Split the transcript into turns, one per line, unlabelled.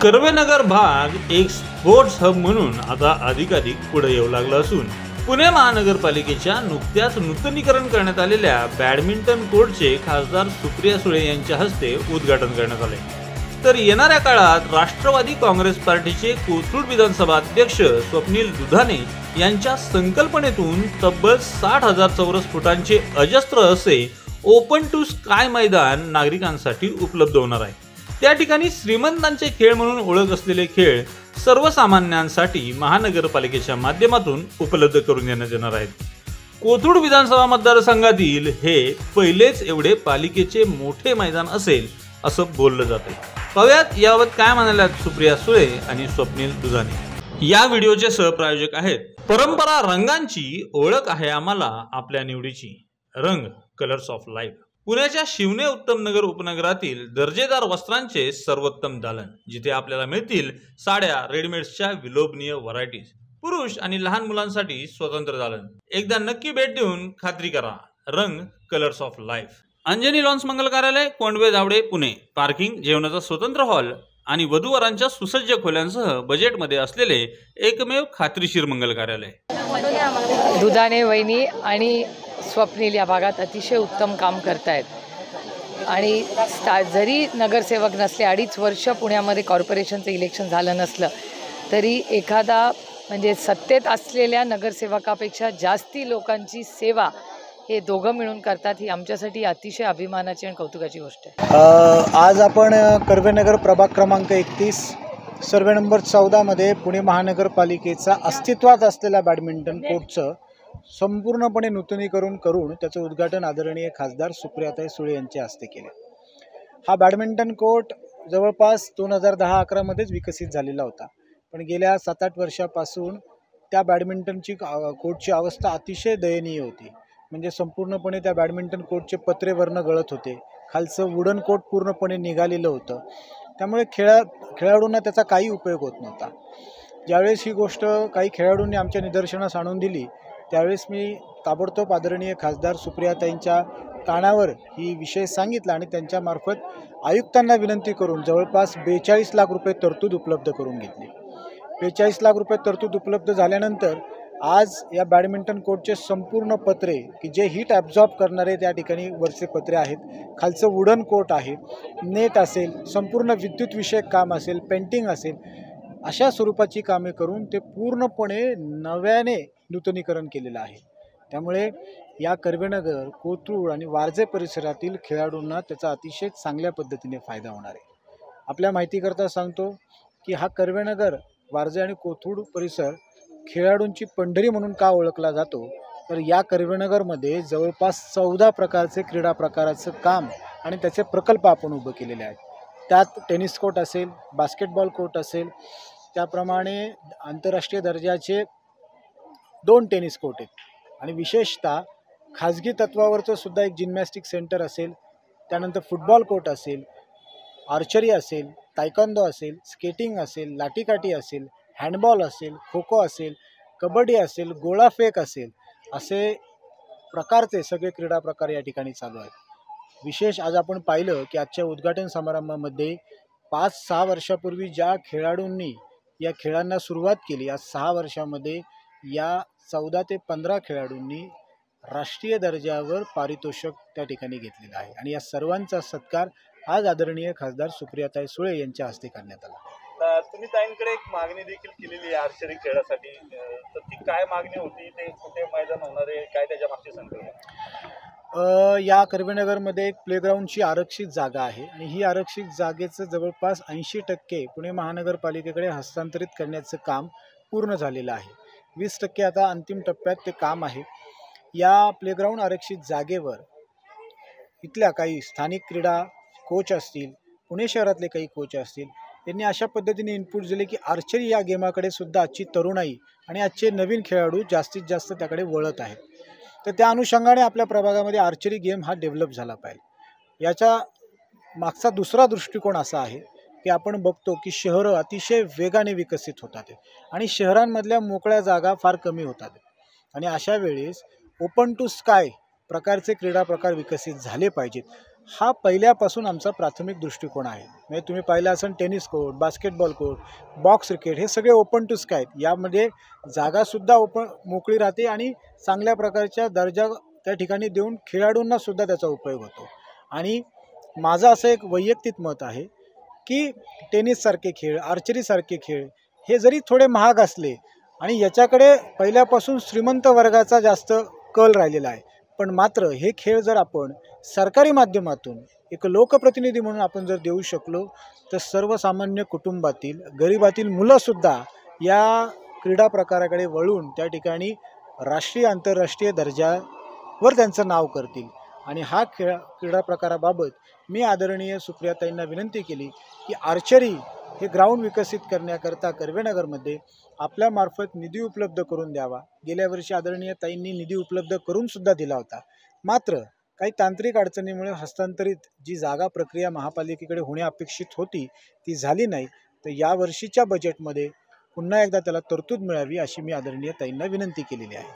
कर्वेनगर भाग एक sports hub म्हणून आता अधिकाधिक पुढे येऊ लागला असून पुणे महानगरपालिकेच्या नुकत्याच नूतनीकरण करण्यात आलेल्या बॅडमिंटन कोर्टचे खासदार सुप्रिया सुळे यांच्या हस्ते उद्घाटन करण्यात आले। तर येणाऱ्या काळात राष्ट्रवादी काँग्रेस पार्टीचे कोथरूड विधानसभा अध्यक्ष स्वप्नील दुधाणे यांच्या संकल्पनेतून तब्बल 60,000 चौरस फुटांचे अजस्त्र असे ओपन टू स्काय मैदान नागरिकांसाठी उपलब्ध होणार आहे। त्या ठिकाणी श्रीमंतांचे खेळ म्हणून ओळख असलेले खेळ सर्वसामान्यांसाठी महानगरपालिकेच्या माध्यमातून उपलब्ध करून देण्यात येणार आहेत। कोथरूड विधानसभा मतदारसंघातील हे पहिलेच एवढे पालिकेचे मोठे मैदान असेल असं बोललं जाते। पाहूयात याबाबत काय म्हणाल्यात सुप्रिया सुळे आणि स्वप्नील दुधाणे। या व्हिडिओचे सहप्रायोजक आहेत परंपरा रंगांची ओळख आहे आम्हाला आपल्या निवडीची, रंग कलर्स ऑफ लाईफ। पुण्याच्या शिवने उत्तम नगर उपनगरातील दर्जेदार वस्त्रांचे सर्वोत्तम दालन, जिथे आपल्याला मिळतील साड्या, रेडीमेड्सच्या विलोभनीय व्हरायटीज, पुरुष आणि लहान मुलांसाठी स्वतंत्र दालन। एकदा नक्की भेट देऊन खात्री करा, रंग colours of life. Anjani lawns मंगल कार्यालय, कोंडवे दावडे, पुणे। पार्किंग, जेवणाचा स्वतंत्र हॉल आणि वधूवरांच्या सुसज्ज खोल्यांसह बजेटमध्ये असलेले एकमेव खात्रीशीर मंगल कार्यालय।
दुधाणे वहिनी आणि स्वप्नील या भागात अतिशय उत्तम काम करतायत आणि जरी नगरसेवक नसले, 2.5 वर्ष पुण्यामध्ये कॉर्पोरेशनचं इलेक्शन झालं नसलं तरी एखादा म्हणजे सत्तेत असलेल्या नगरसेवकापेक्षा जास्ती लोकांची सेवा हे दोघं मिळून करतात। ही आमच्यासाठी अतिशय अभिमानाची आणि कौतुकाची गोष्ट आहे।
आज आपण कर्वेनगर प्रभाग क्रमांक 31 सर्वे नंबर 14 मध्ये पुणे महानगरपालिकेचा अस्तित्वात असलेल्या बॅडमिंटन कोर्टचं संपूर्णपणे नूतनीकरण करून त्याचं उद्घाटन आदरणीय खासदार सुप्रियाताई सुळे यांच्या हस्ते केले। हा बॅडमिंटन कोर्ट जवळपास 2010-11 मध्येच विकसित झालेला होता, पण गेल्या 7-8 वर्षापासून त्या बॅडमिंटनची कोर्टची अवस्था अतिशय दयनीय होती। म्हणजे संपूर्णपणे त्या बॅडमिंटन कोर्टचे पत्रे वरनं गळत होते, खालचं वुडन कोर्ट पूर्णपणे निघालेलं होतं, त्यामुळे खेळाडूंना त्याचा काही उपयोग होत नव्हता। ज्यावेळेस ही गोष्ट काही खेळाडूंनी आमच्या निदर्शनास आणून दिली त्यावेळेस मी ताबडतोब आदरणीय खासदार सुप्रियाताईंच्या कानावर ही विषय सांगितला आणि त्यांच्यामार्फत आयुक्तांना विनंती करून जवळपास 42 लाख रुपये तरतूद उपलब्ध करून घेतली। 42 लाख रुपये तरतूद उपलब्ध झाल्यानंतर आज या बॅडमिंटन कोर्टचे संपूर्ण पत्रे की जे हीट ॲब्झॉर्ब करणारे त्या ठिकाणी वरचे पत्रे आहेत, खालचं वुडन कोर्ट आहे, नेट असेल, संपूर्ण विद्युत विषयक काम असेल, पेंटिंग असेल, अशा स्वरूपाची कामे करून ते पूर्णपणे नव्याने नूतनीकरण केलेलं आहे। त्यामुळे या कर्वेनगर, कोथरूड आणि वारजे परिसरातील खेळाडूंना त्याचा अतिशय चांगल्या पद्धतीने फायदा होणार आहे। आपल्या माहितीकरता सांगतो की हा कर्वेनगर, वारजे आणि कोथरूड परिसर खेळाडूंची पंढरी म्हणून का ओळखला जातो, तर या कर्वेनगरमध्ये जवळपास 14 प्रकारचे क्रीडा प्रकाराचं काम आणि त्याचे प्रकल्प आपण उभे केलेले आहेत। त्यात टेनिस कोर्ट असेल, बास्केटबॉल कोर्ट असेल, त्याप्रमाणे आंतरराष्ट्रीय दर्जाचे 2 टेनिस कोर्ट आहेत आणि विशेषतः खाजगी तत्वावरचं सुद्धा एक जिम्नॅस्टिक सेंटर असेल, त्यानंतर फुटबॉल कोर्ट असेल, आर्चरी असेल, तायक्वांदो असेल, स्केटिंग असेल, लाठीकाठी असेल, हँडबॉल असेल, खो खो असेल, कबड्डी असेल, गोळाफेक असेल, असे प्रकारचे सगळे क्रीडा प्रकार या ठिकाणी चालू आहेत। विशेष आज आपण पाहिलं की आजच्या उद्घाटन समारंभामध्ये 5-6 वर्षापूर्वी ज्या खेळाडूंनी या खेळांना सुरुवात केली, आज 6 वर्षामध्ये या 14 ते 15 खेळाडूंनी राष्ट्रीय दर्जावर पारितोषिक त्या ठिकाणी घेतलेलं आहे आणि या सर्वांचा सत्कार आज आदरणीय खासदार सुप्रियाताई सुळे यांच्या हस्ते करण्यात आला।
तुम्ही ताईंकडे एक मागणी देखील केलेली आहे आर्चरी खेळासाठी, तर ती काय मागणी होती, ते कुठे मैदान होणार आहे, काय त्याच्या मागची संकल्पना?
या कर्वेनगरमध्ये एक प्लेग्राऊंडची आरक्षित जागा आहे आणि ही आरक्षित जागेचं जवळपास 80% पुणे महानगरपालिकेकडे हस्तांतरित करण्याचं काम पूर्ण झालेलं आहे। 20% आता अंतिम टप्प्यात ते काम आहे। या प्लेग्राऊंड आरक्षित जागेवर इथल्या काही स्थानिक क्रीडा कोच असतील, पुणे शहरातले काही कोच असतील, त्यांनी अशा पद्धतीने इनपुट दिले की आर्चरी या गेमाकडे सुद्धा आजची तरुणाई आणि आजचे नवीन खेळाडू जास्तीत जास्त त्याकडे वळत आहेत। तर त्या अनुषंगाने आपल्या प्रभागामध्ये आर्चरी गेम हा डेव्हलप झाला पाहिजे। याचा मागचा दुसरा दृष्टिकोन असा आहे की आपण बघतो की शहरं अतिशय वेगाने विकसित होतात आणि शहरांमधल्या मोकळ्या जागा फार कमी होतात आणि अशा वेळेस ओपन टू स्काय प्रकारचे क्रीडा प्रकार विकसित झाले पाहिजेत। हा पहिल्यापासून आमचा प्राथमिक दृष्टिकोन आहे. म्हणजे तुम्ही पाहिलं असेल tennis court, basketball court, box cricket हे सगळे ओपन टू स्काय आहेत. यामध्ये जागासुद्धा मोकळी राहते आणि चांगल्या प्रकारच्या दर्जा त्या ठिकाणी देऊन खेळाडूंनासुद्धा त्याचा उपयोग होतो. आणि माझं असं एक वैयक्तिक मत आहे की टेनिससारखे खेळ, आर्चरीसारखे खेळ हे जरी थोडे महाग असले आणि याच्याकडे पहिल्यापासून श्रीमंत वर्गाचा जास्त कल राहिलेला आहे, पण मात्र हे खेळ जर आपण सरकारी माध्यमातून एक लोकप्रतिनिधी म्हणून आपण जर देऊ शकलो तर सर्वसामान्य कुटुंबातील गरिबातील मुलंसुद्धा या क्रीडा प्रकाराकडे वळून त्या ठिकाणी राष्ट्रीय आंतरराष्ट्रीय दर्जावर त्यांचं नाव करतील. आणि हा क्रीडा प्रकाराबाबत मी आदरणीय सुप्रियाताईंना विनंती केली की आर्चरी हे ग्राउंड विकसित करण्याकरता कर्वेनगरमध्ये आपल्यामार्फत निधी उपलब्ध करून द्यावा. गेल्या वर्षी आदरणीय ताईंनी निधी उपलब्ध करूनसुद्धा दिला होता, मात्र काही तांत्रिक अडचणीमुळे हस्तांतरित जी जागा प्रक्रिया महापालिकेकडे होणे अपेक्षित होती ती झाली नाही. तर यावर्षीच्या बजेटमध्ये पुन्हा एकदा त्याला तरतूद मिळावी अशी मी आदरणीय ताईंना विनंती केलेली आहे.